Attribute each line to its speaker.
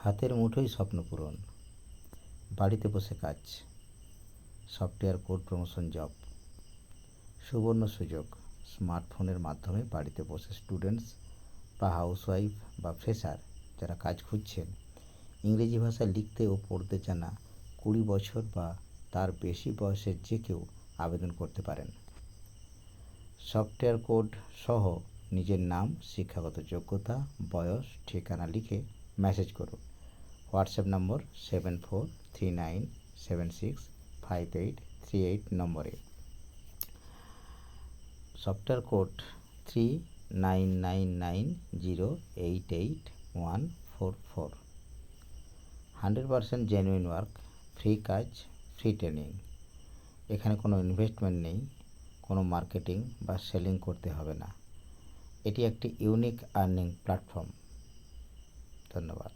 Speaker 1: হাতের মুঠোয় স্বপ্ন পূরণ, বাড়িতে বসে কাজ, সফটওয়্যার কোড প্রমোশন জব, সুবর্ণ সুযোগ। স্মার্টফোনের মাধ্যমে বাড়িতে বসে স্টুডেন্টস বা হাউসওয়াইফ বা ফ্রেশার যারা কাজ খুঁজছেন, ইংরেজি ভাষায় লিখতে ও পড়তে জানা 20 বছর বা তার বেশি বয়সের যে কেউ আবেদন করতে পারেন। সফটওয়্যার কোড সহ নিজের নাম, শিক্ষাগত যোগ্যতা, বয়স, ঠিকানা লিখে মেসেজ করুন। হোয়াটসঅ্যাপ নম্বর 7439765838 নম্বরে। Software code 3999088144। 100% genuine work, free কাজ, ফ্রি ট্রেনিং। এখানে কোনো ইনভেস্টমেন্ট নেই, কোনো মার্কেটিং বা সেলিং করতে হবে না। এটি একটি ইউনিক আর্নিং প্ল্যাটফর্ম। ধন্যবাদ।